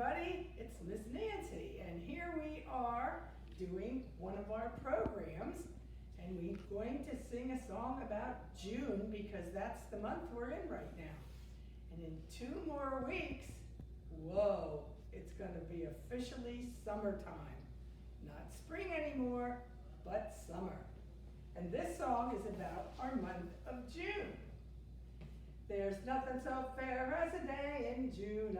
everybody, it's Miss Nancy, and here we are doing one of our programs, and we're going to sing a song about June because that's the month we're in right now. And in 2 more weeks, whoa, it's going to be officially summertime. Not spring anymore, but summer. And this song is about our month of June. There's nothing so fair as a day in June,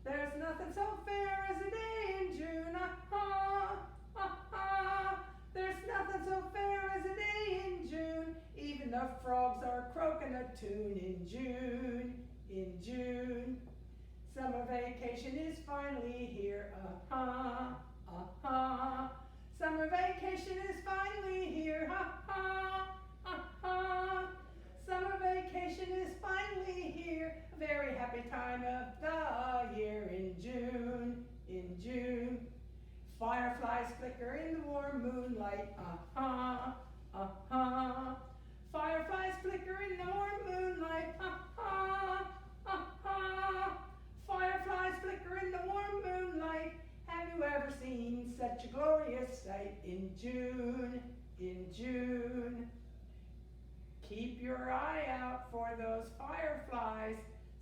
There's nothing so fair as a day in June, There's nothing so fair as a day in June. Even the frogs are croaking a tune in June. Summer vacation is finally here, Summer vacation is finally here, Summer vacation is finally here. A very happy time of the year in June. Fireflies flicker in the warm moonlight, Fireflies flicker in the warm moonlight, Fireflies flicker in the warm moonlight. Have you ever seen such a glorious sight in June? Keep your eye out for those fireflies,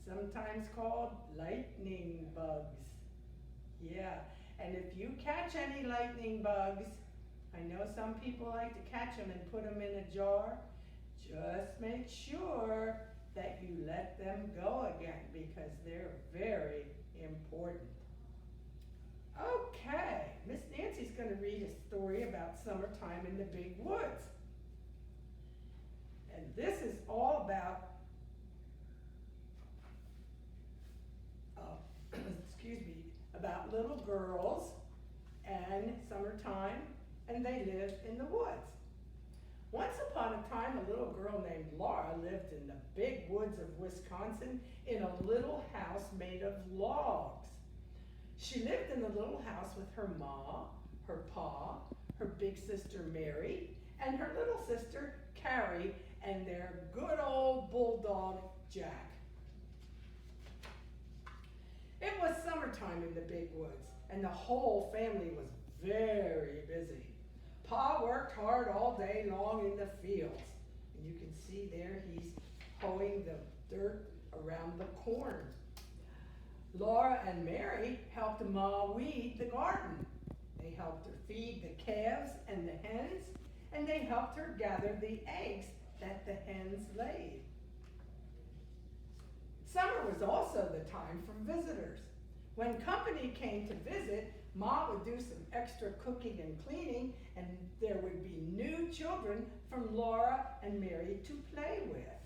sometimes called lightning bugs. Yeah, and if you catch any lightning bugs, I know some people like to catch them and put them in a jar. Just make sure that you let them go again because they're very important. Okay, Miss Nancy's going to read a story about summertime in the big woods. And this is all about, about little girls and summertime, and they live in the woods. Once upon a time, a little girl named Laura lived in the big woods of Wisconsin in a little house made of logs. She lived in the little house with her ma, her pa, her big sister Mary, and her little sister Carrie, and their good old bulldog Jack. It was summertime in the big woods, and the whole family was very busy. Pa worked hard all day long in the fields, and you can see there he's hoeing the dirt around the corn. Laura and Mary helped Ma weed the garden. They helped her feed the calves and the hens, and they helped her gather the eggs that the hens laid. Summer was also the time for visitors. When company came to visit, Ma would do some extra cooking and cleaning, and there would be new children from Laura and Mary to play with.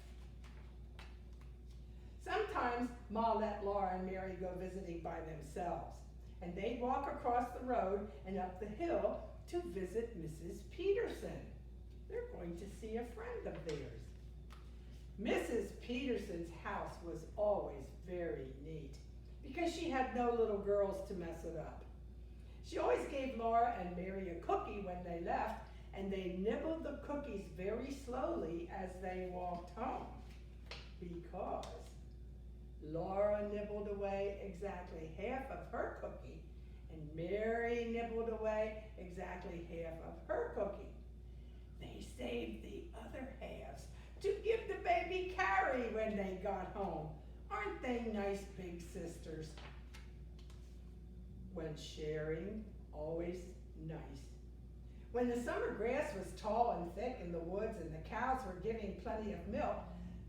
Sometimes Ma let Laura and Mary go visiting by themselves, and they'd walk across the road and up the hill to visit Mrs. Peterson. They're going to see a friend of theirs. Mrs. Peterson's house was always very neat because she had no little girls to mess it up. She always gave Laura and Mary a cookie when they left, and they nibbled the cookies very slowly as they walked home because Laura nibbled away exactly half of her cookie, and Mary nibbled away exactly half of her cookie. They saved the other halves to give the baby Carrie when they got home. Aren't they nice big sisters? When sharing, always nice. When the summer grass was tall and thick in the woods and the cows were giving plenty of milk,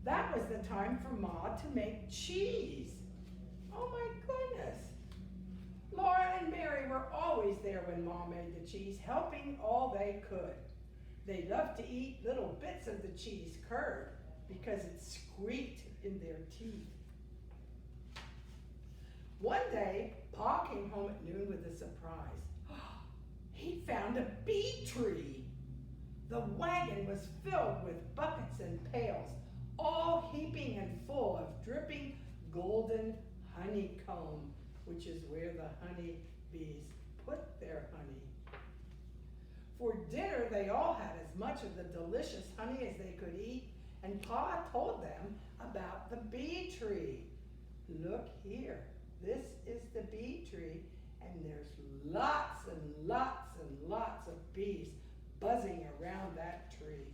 that was the time for Ma to make cheese. Oh my goodness. Laura and Mary were always there when Ma made the cheese, helping all they could. They loved to eat little bits of the cheese curd because it squeaked in their teeth. One day, Pa came home at noon with a surprise. He found a bee tree. The wagon was filled with buckets and pails, all heaping and full of dripping golden honeycomb, which is where the honeybees put their honey. For dinner, they all had as much of the delicious honey as they could eat, and Pa told them about the bee tree. Look here, this is the bee tree, and there's lots and lots and lots of bees buzzing around that tree.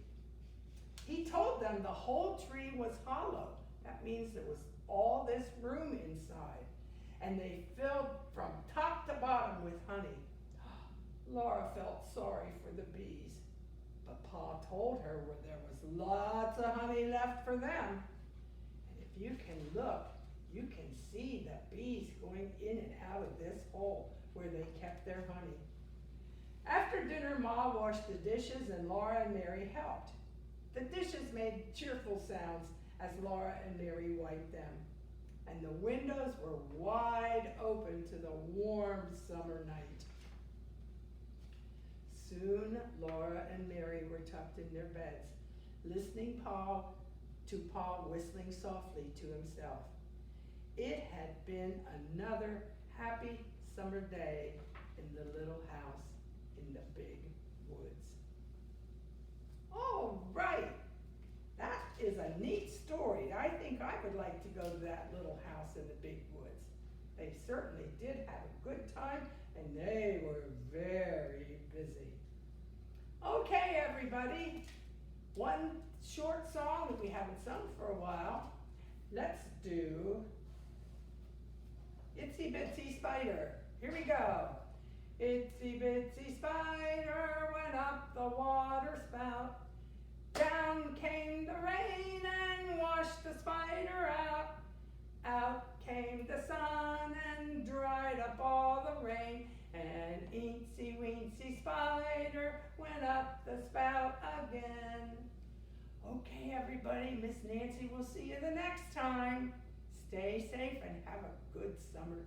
He told them the whole tree was hollow. That means there was all this room inside, and they filled from top to bottom with honey. Laura felt sorry for the bees, but Pa told her where there was lots of honey left for them. And if you can look, you can see the bees going in and out of this hole where they kept their honey. After dinner, Ma washed the dishes and Laura and Mary helped. The dishes made cheerful sounds as Laura and Mary wiped them, and the windows were wide open to the warm summer night. Soon, Laura and Mary were tucked in their beds, listening to Pa whistling softly to himself. It had been another happy summer day in the little house in the big woods. All right, that is a neat story. I think I would like to go to that little house in the big woods. They certainly did have a good time, and they were very busy. Okay, everybody, one short song that we haven't sung for a while. Let's do Itsy Bitsy Spider. Here we go. Itsy Bitsy Spider went up the water spout. Down came the rain and washed the spider out. Out came the sun and dried up all the rain. And Eensy Weensy Spider went up the spout again. Okay, everybody, Miss Nancy will see you the next time. Stay safe and have a good summertime.